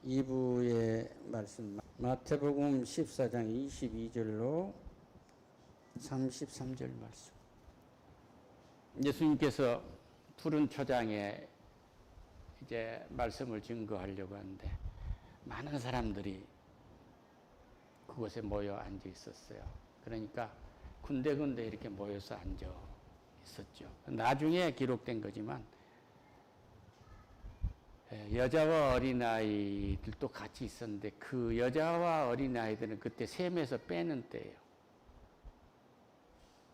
2부의 말씀 마태복음 14장 22절로 33절 말씀. 예수님께서 푸른 초장에 이제 말씀을 증거하려고 하는데 많은 사람들이 그곳에 모여 앉아 있었어요. 그러니까 군데군데 이렇게 모여서 앉아 있었죠. 나중에 기록된 거지만 여자와 어린아이들도 같이 있었는데 그 여자와 어린아이들은 그때 셈에서 빼는 때예요.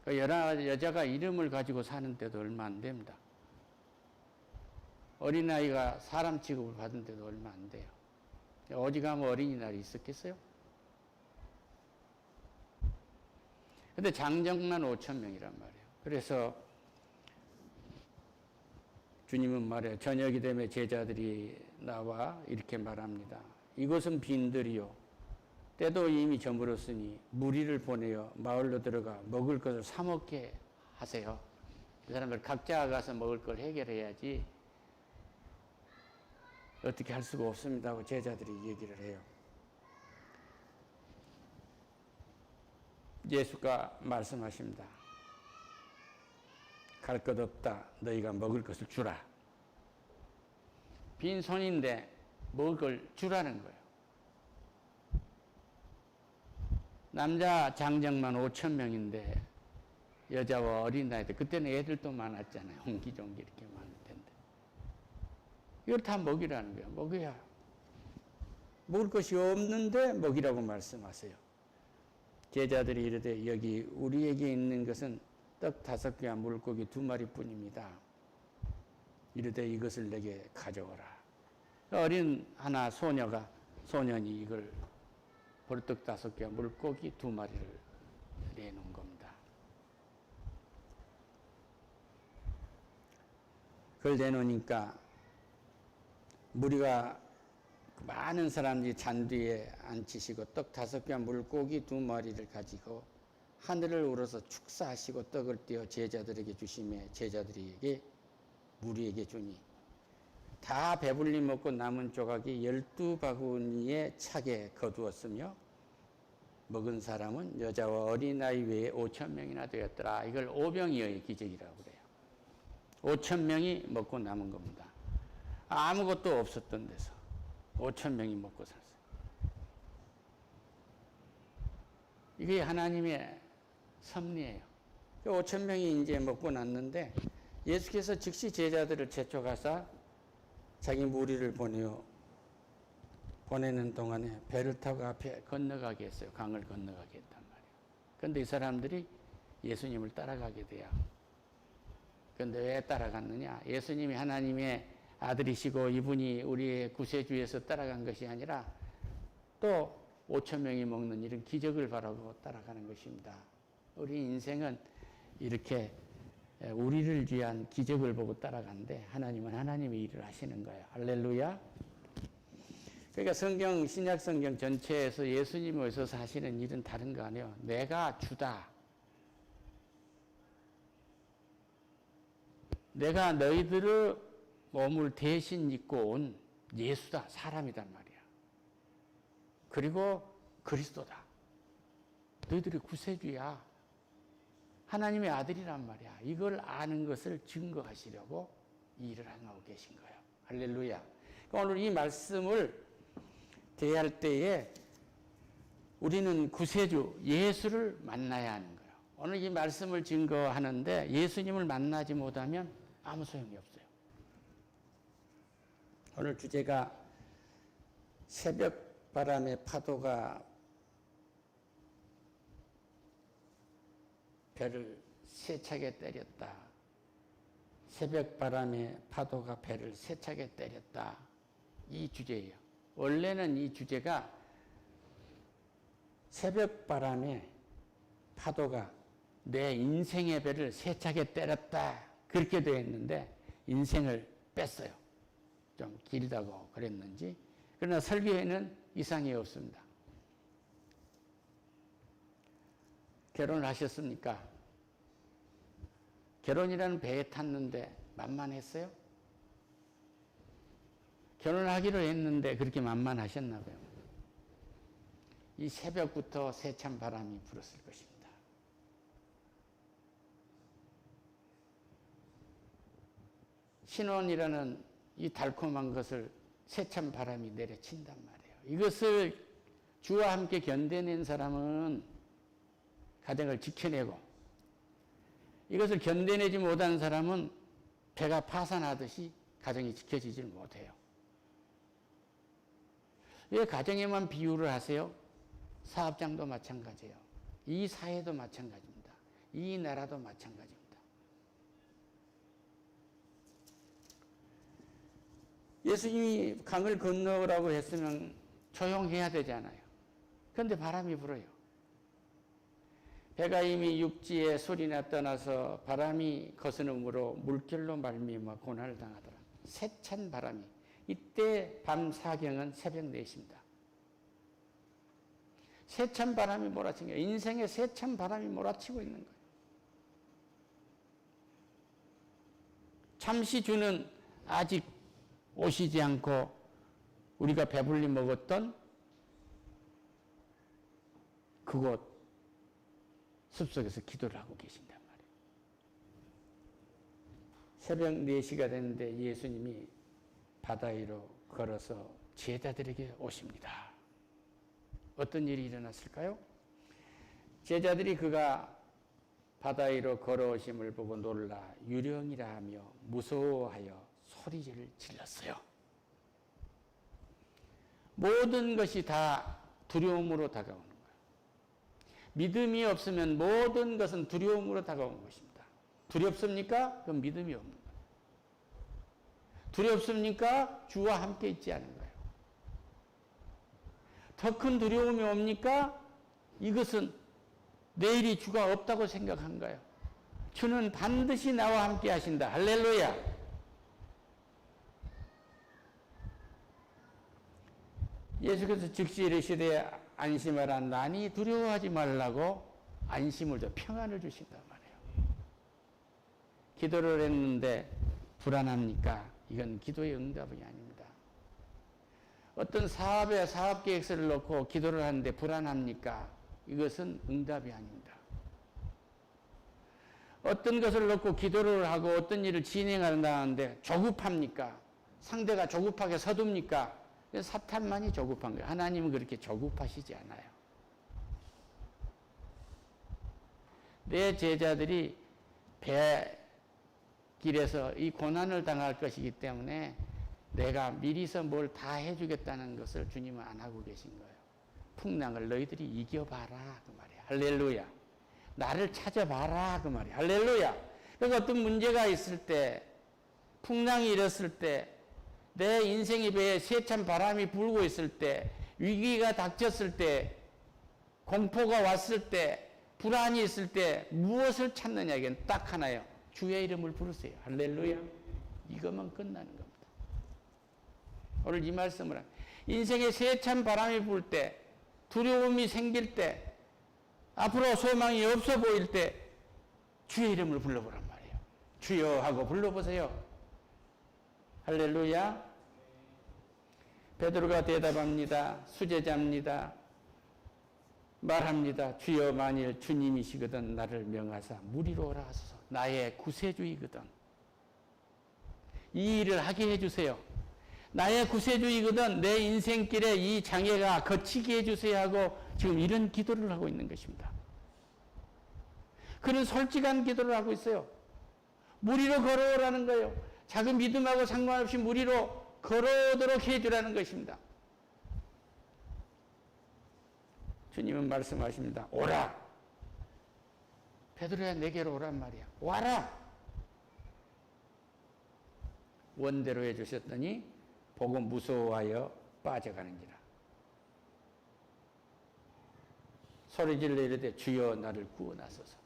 여자가 이름을 가지고 사는 때도 얼마 안 됩니다. 어린아이가 사람 취급을 받은 때도 얼마 안 돼요. 어지간하면 어린이날이 있었겠어요? 근데 장정만 5,000명이란 말이에요. 그래서 주님은 말해요. 저녁이 되면 제자들이 나와 이렇게 말합니다. 이곳은 빈들이요. 때도 이미 저물었으니 무리를 보내어 마을로 들어가 먹을 것을 사 먹게 하세요. 그 사람들 각자 가서 먹을 걸 해결해야지 어떻게 할 수가 없습니다 하고 제자들이 얘기를 해요. 예수가 말씀하십니다. 갈 것 없다. 너희가 먹을 것을 주라. 빈손인데 먹을 걸 주라는 거예요. 남자 장정만 5,000명인데 여자와 어린아이들, 그때는 애들도 많았잖아요. 옹기종기 이렇게 많을 텐데. 이걸 다 먹이라는 거예요. 먹여야. 먹을 것이 없는데 먹이라고 말씀하세요. 제자들이 이르되 여기 우리에게 있는 것은 떡 5개와 물고기 2마리뿐입니다. 이르되 이것을 내게 가져오라. 어린 하나 소년이 이걸 보리떡 5개와 물고기 2마리를 내놓은 겁니다. 그걸 내놓으니까 무리가 많은 사람들이 잔뒤에 앉히시고 떡 5개와 물고기 2마리를 가지고 하늘을 우러서 축사하시고 떡을 떼어 제자들에게 주시며 제자들에게 무리에게 주니 다 배불리 먹고 남은 조각이 12바구니에 차게 거두었으며 먹은 사람은 여자와 어린아이 외에 5,000명이나 되었더라. 이걸 오병이어의 기적이라고 그래요. 5,000명이 먹고 남은 겁니다. 아무것도 없었던 데서 5,000명이 먹고 살았어요. 이게 하나님의 섭리예요. 5,000명이 이제 먹고 났는데 예수께서 즉시 제자들을 재촉하사 자기 무리를 보내는 동안에 배를 타고 앞에 건너가게 했어요. 강을 건너가게 했단 말이에요. 그런데 이 사람들이 예수님을 따라가게 돼요. 그런데 왜 따라갔느냐? 예수님이 하나님의 아들이시고 이분이 우리의 구세주에서 따라간 것이 아니라 또 5,000명이 먹는 이런 기적을 바라고 따라가는 것입니다. 우리 인생은 이렇게 우리를 위한 기적을 보고 따라가는데 하나님은 하나님의 일을 하시는 거예요. 할렐루야. 그러니까 신약 성경 전체에서 예수님이 오셔서 하시는 일은 다른 거 아니에요. 내가 주다. 내가 너희들의 몸을 대신 입고 온 예수다. 사람이란 말이야. 그리고 그리스도다. 너희들이 구세주야. 하나님의 아들이란 말이야. 이걸 아는 것을 증거하시려고 이 일을 하고 계신 거예요. 할렐루야. 그러니까 오늘 이 말씀을 대할 때에 우리는 구세주 예수를 만나야 하는 거예요. 오늘 이 말씀을 증거하는데 예수님을 만나지 못하면 아무 소용이 없어요. 오늘 주제가 새벽 바람의 파도가 배를 세차게 때렸다. 새벽 바람의 파도가 배를 세차게 때렸다. 이 주제예요. 원래는 이 주제가 새벽 바람의 파도가 내 인생의 배를 세차게 때렸다. 그렇게 되어 있는데 인생을 뺐어요. 좀 길다고 그랬는지. 그러나 설교에는 이상이 없습니다. 결혼을 하셨습니까? 결혼이라는 배에 탔는데 만만했어요? 결혼하기로 했는데 그렇게 만만하셨나 봐요. 이 새벽부터 세찬 바람이 불었을 것입니다. 신혼이라는 이 달콤한 것을 세찬 바람이 내려친단 말이에요. 이것을 주와 함께 견뎌낸 사람은 가정을 지켜내고, 이것을 견뎌내지 못한 사람은 배가 파산하듯이 가정이 지켜지질 못해요. 왜 가정에만 비유를 하세요? 사업장도 마찬가지예요. 이 사회도 마찬가지입니다. 이 나라도 마찬가지입니다. 예수님이 강을 건너라고 했으면 조용해야 되잖아요. 그런데 바람이 불어요. 배가 이미 육지에 소리나 떠나서 바람이 거스름으로 물결로 말미암아 고난을 당하더라. 세찬 바람이. 이때 밤 사경은 새벽 4시입니다. 세찬 바람이 몰아치는 거예요. 인생에 세찬 바람이 몰아치고 있는 거예요. 잠시 주는 아직 오시지 않고 우리가 배불리 먹었던 그곳 숲속에서 기도를 하고 계신단 말이에요. 새벽 4시가 됐는데 예수님이 바다 위로 걸어서 제자들에게 오십니다. 어떤 일이 일어났을까요? 제자들이 그가 바다 위로 걸어오심을 보고 놀라 유령이라 하며 무서워하여 소리를 질렀어요. 모든 것이 다 두려움으로 다가오는 거예요. 믿음이 없으면 모든 것은 두려움으로 다가오는 것입니다. 두렵습니까? 그건 믿음이 없는 거예요. 두렵습니까? 주와 함께 있지 않은 거예요. 더 큰 두려움이 옵니까? 이것은 내일이 주가 없다고 생각한 거예요. 주는 반드시 나와 함께 하신다. 할렐루야. 예수께서 즉시 이르시되 안심하라. 나니 두려워하지 말라고 안심을 줘, 평안을 주신단 말이에요. 기도를 했는데 불안합니까? 이건 기도의 응답이 아닙니다. 어떤 사업에 사업계획서를 놓고 기도를 하는데 불안합니까? 이것은 응답이 아닙니다. 어떤 것을 놓고 기도를 하고 어떤 일을 진행하는데 조급합니까? 상대가 조급하게 서둡니까? 사탄만이 조급한 거예요. 하나님은 그렇게 조급하시지 않아요. 내 제자들이 배길에서 이 고난을 당할 것이기 때문에 내가 미리서 뭘 다 해주겠다는 것을 주님은 안 하고 계신 거예요. 풍랑을 너희들이 이겨봐라 그 말이야. 할렐루야. 나를 찾아봐라 그 말이야. 할렐루야. 그러니까 어떤 문제가 있을 때, 풍랑이 일었을 때, 내 인생의 배에 세찬 바람이 불고 있을 때, 위기가 닥쳤을 때, 공포가 왔을 때, 불안이 있을 때 무엇을 찾느냐? 이건 딱 하나요. 주의 이름을 부르세요. 할렐루야. 이것만 끝나는 겁니다. 오늘 이 말씀을 인생에 세찬 바람이 불 때, 두려움이 생길 때, 앞으로 소망이 없어 보일 때 주의 이름을 불러보란 말이에요. 주여 하고 불러보세요. 할렐루야. 베드로가 대답합니다. 수제자입니다. 말합니다. 주여 만일 주님이시거든 나를 명하사 무리로 오라 하소서. 나의 구세주이거든 이 일을 하게 해주세요. 나의 구세주이거든 내 인생길에 이 장애가 거치게 해주세요 하고 지금 이런 기도를 하고 있는 것입니다. 그는 솔직한 기도를 하고 있어요. 무리로 걸어오라는 거예요. 작은 믿음하고 상관없이 무리로 걸어오도록 해주라는 것입니다. 주님은 말씀하십니다. 오라. 베드로야 내게로 오란 말이야. 와라. 원대로 해주셨더니 보고 무서워하여 빠져가는지라. 소리질러 이르되 주여 나를 구원하소서.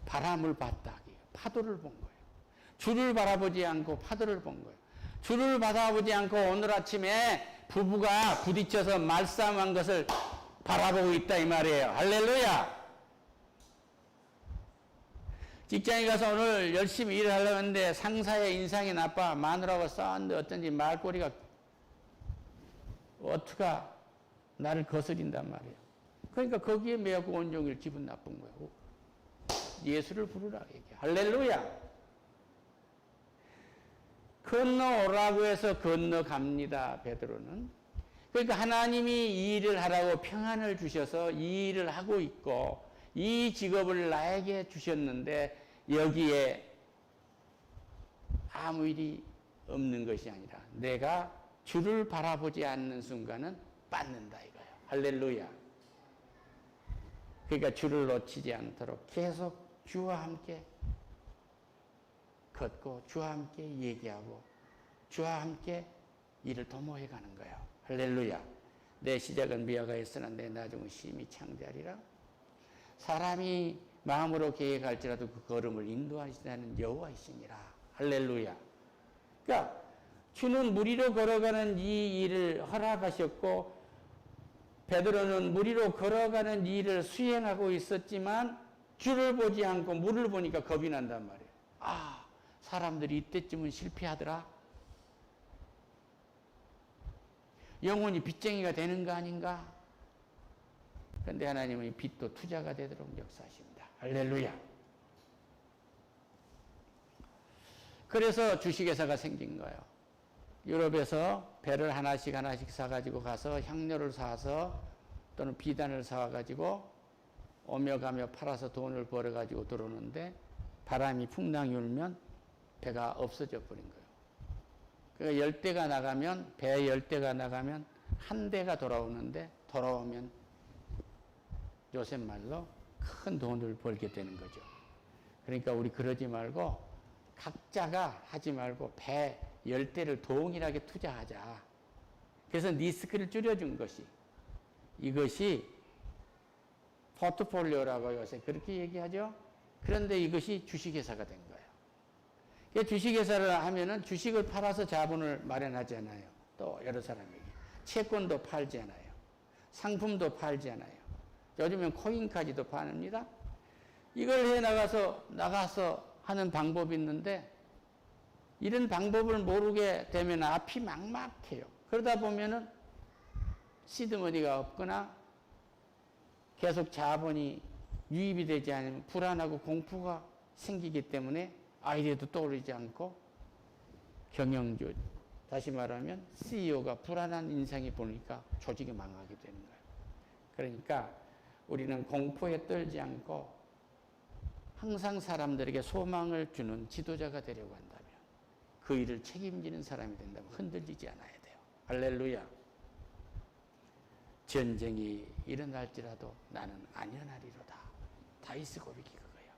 바람을 봤다. 파도를 본 거예요. 주를 바라보지 않고 파도를 본 거예요. 주를 바라보지 않고 오늘 아침에 부부가 부딪혀서 말싸움한 것을 바라보고 있다 이 말이에요. 할렐루야. 직장에 가서 오늘 열심히 일을 하려고 했는데 상사의 인상이 나빠 마누라하고 싸웠는데 어쩐지 말꼬리가 어투가 나를 거스린단 말이에요. 그러니까 거기에 매하고 온종일 기분 나쁜 거예요. 예수를 부르라 얘기해. 할렐루야. 건너오라고 해서 건너갑니다. 베드로는. 그러니까 하나님이 이 일을 하라고 평안을 주셔서 이 일을 하고 있고 이 직업을 나에게 주셨는데 여기에 아무 일이 없는 것이 아니라 내가 주를 바라보지 않는 순간은 빠는다 이거예요. 할렐루야. 그러니까 주를 놓치지 않도록 계속 주와 함께 걷고 주와 함께 얘기하고 주와 함께 일을 도모해 가는 거예요. 할렐루야. 내 시작은 미화가 있으나 내 나중은 심히 창대하리라. 사람이 마음으로 계획할지라도 그 걸음을 인도하시는 여호와이시니라. 할렐루야. 그러니까 주는 무리로 걸어가는 이 일을 허락하셨고 베드로는 무리로 걸어가는 일을 수행하고 있었지만 주를 보지 않고 물을 보니까 겁이 난단 말이에요. 아, 사람들이 이때쯤은 실패하더라. 영혼이 빚쟁이가 되는 거 아닌가? 그런데 하나님은 이 빚도 투자가 되도록 역사하십니다. 할렐루야. 그래서 주식회사가 생긴 거예요. 유럽에서 배를 하나씩 사가지고 가서 향료를 사서 또는 비단을 사가지고 오며 가며 팔아서 돈을 벌어가지고 들어오는데 바람이 풍랑이 울면 배가 없어져 버린 거예요. 그 열대가 나가면 배 열대가 나가면 한 대가 돌아오는데 돌아오면 요새 말로 큰 돈을 벌게 되는 거죠. 그러니까 우리 그러지 말고 각자가 하지 말고 배 열대를 동일하게 투자하자. 그래서 리스크를 줄여준 것이 이것이 포트폴리오라고 요새 그렇게 얘기하죠. 그런데 이것이 주식회사가 된 거예요. 주식회사를 하면은 주식을 팔아서 자본을 마련하잖아요. 또 여러 사람에게 채권도 팔잖아요. 상품도 팔잖아요. 요즘엔 코인까지도 파닙니다. 이걸 해 나가서 하는 방법이 있는데 이런 방법을 모르게 되면 앞이 막막해요. 그러다 보면은 시드머니가 없거나 계속 자본이 유입이 되지 않으면 불안하고 공포가 생기기 때문에 아이디어도 떠오르지 않고 경영주, 다시 말하면 CEO가 불안한 인상이 보니까 조직이 망하게 되는 거예요. 그러니까 우리는 공포에 떨지 않고 항상 사람들에게 소망을 주는 지도자가 되려고 한다면 그 일을 책임지는 사람이 된다면 흔들리지 않아야 돼요. 할렐루야. 전쟁이 일어날지라도 나는 안연하리로다. 다윗의 고백이 그거예요.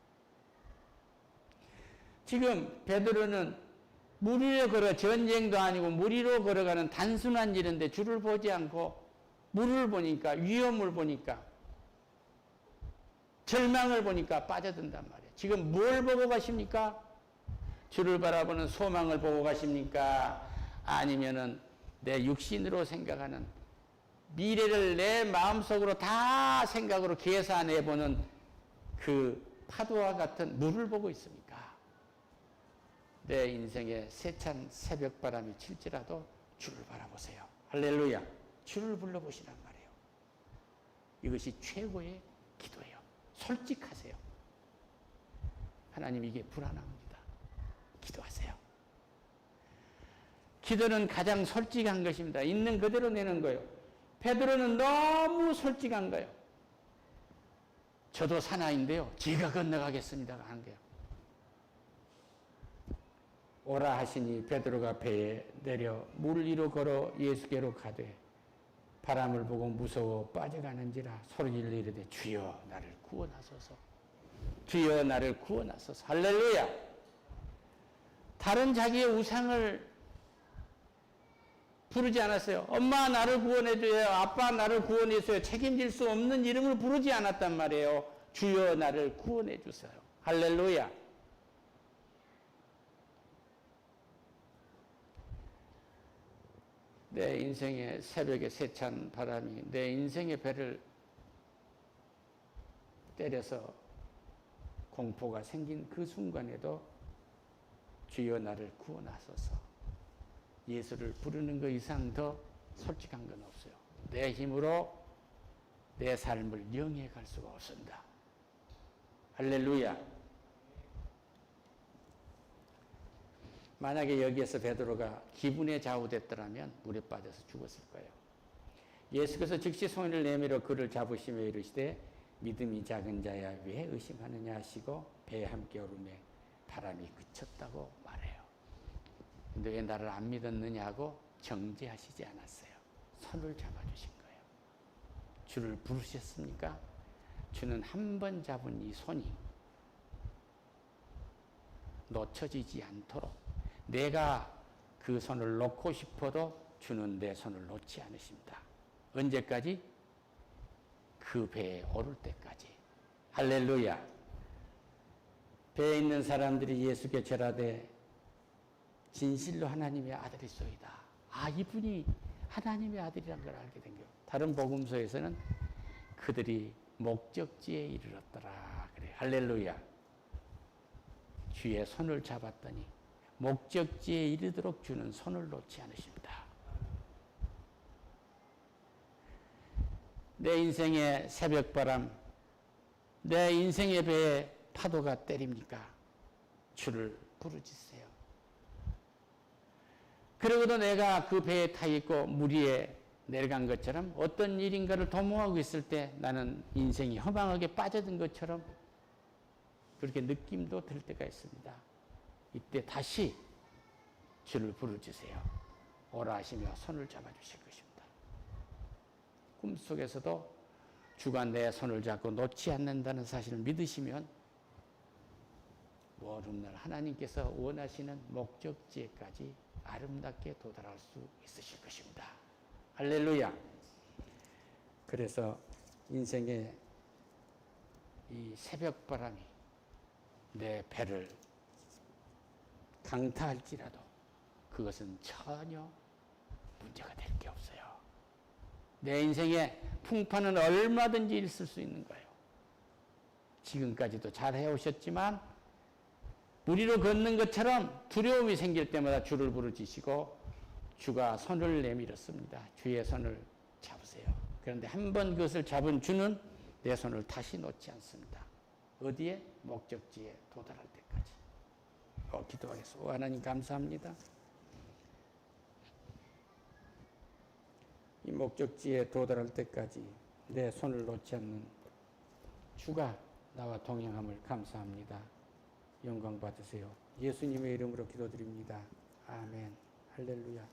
지금 베드로는 무리로 걸어 전쟁도 아니고 무리로 걸어가는 단순한 일인데 주를 보지 않고 물을 보니까 위험을 보니까 절망을 보니까 빠져든단 말이에요. 지금 뭘 보고 가십니까? 주를 바라보는 소망을 보고 가십니까? 아니면은 내 육신으로 생각하는 미래를 내 마음속으로 다 생각으로 계산해보는 그 파도와 같은 물을 보고 있습니까? 내 인생에 세찬 새벽바람이 칠지라도 주를 바라보세요. 할렐루야. 주를 불러보시란 말이에요. 이것이 최고의 기도예요. 솔직하세요. 하나님 이게 불안합니다. 기도하세요. 기도는 가장 솔직한 것입니다. 있는 그대로 내는 거예요. 베드로는 너무 솔직한 거예요. 저도 사나이인데요. 제가 건너가겠습니다. 하는 거예요. 오라 하시니 베드로가 배에 내려 물 위로 걸어 예수께로 가되 바람을 보고 무서워 빠져가는지라 소리를 이르되 주여 나를 구원하소서. 주여 나를 구원하소서. 할렐루야. 다른 자기의 우상을 부르지 않았어요. 엄마 나를 구원해줘요. 아빠 나를 구원해줘요. 책임질 수 없는 이름을 부르지 않았단 말이에요. 주여 나를 구원해주세요. 할렐루야. 내 인생의 새벽에 세찬 바람이 내 인생의 배를 때려서 공포가 생긴 그 순간에도 주여 나를 구원하소서. 예수를 부르는 것 이상 더 솔직한 건 없어요. 내 힘으로 내 삶을 영위해 갈 수가 없습니다. 할렐루야. 만약에 여기에서 베드로가 기분에 좌우됐더라면 물에 빠져서 죽었을 거예요. 예수께서 즉시 손을 내밀어 그를 잡으시며 이르시되 믿음이 작은 자야 왜 의심하느냐 하시고 배에 함께 오르매 바람이 그쳤다고 말해요. 근데 왜 나를 안 믿었느냐고 정죄하시지 않았어요. 손을 잡아주신 거예요. 주를 부르셨습니까? 주는 한 번 잡은 이 손이 놓쳐지지 않도록 내가 그 손을 놓고 싶어도 주는 내 손을 놓지 않으십니다. 언제까지? 그 배에 오를 때까지. 할렐루야. 배에 있는 사람들이 예수께 절하되 진실로 하나님의 아들이소이다. 아, 이분이 하나님의 아들이란 걸 알게 된 거예요. 다른 복음서에서는 그들이 목적지에 이르렀더라 그래요. 할렐루야. 주의 손을 잡았더니 목적지에 이르도록 주는 손을 놓지 않으십니다. 내 인생의 새벽바람, 내 인생의 배에 파도가 때립니까? 주를 부르짖으세요. 그러고도 내가 그 배에 타 있고 물 위에 내려간 것처럼 어떤 일인가를 도모하고 있을 때 나는 인생이 허망하게 빠져든 것처럼 그렇게 느낌도 들 때가 있습니다. 이때 다시 주를 부르짖으세요. 오라 하시며 손을 잡아주실 것입니다. 꿈속에서도 주가 내 손을 잡고 놓지 않는다는 사실을 믿으시면 오늘날 하나님께서 원하시는 목적지에까지 아름답게 도달할 수 있으실 것입니다. 할렐루야. 그래서 인생의 이 새벽바람이 내 배를 강타할지라도 그것은 전혀 문제가 될 게 없어요. 내 인생의 풍파는 얼마든지 있을 수 있는 거예요. 지금까지도 잘 해오셨지만 물 위로 걷는 것처럼 두려움이 생길 때마다 주를 부르짖으시고 주가 손을 내밀었습니다. 주의 손을 잡으세요. 그런데 한 번 그것을 잡은 주는 내 손을 다시 놓지 않습니다. 어디에? 목적지에 도달할 때까지. 기도하겠습니다. 하나님 감사합니다. 이 목적지에 도달할 때까지 내 손을 놓지 않는 주가 나와 동행함을 감사합니다. 영광 받으세요. 예수님의 이름으로 기도드립니다. 아멘. 할렐루야.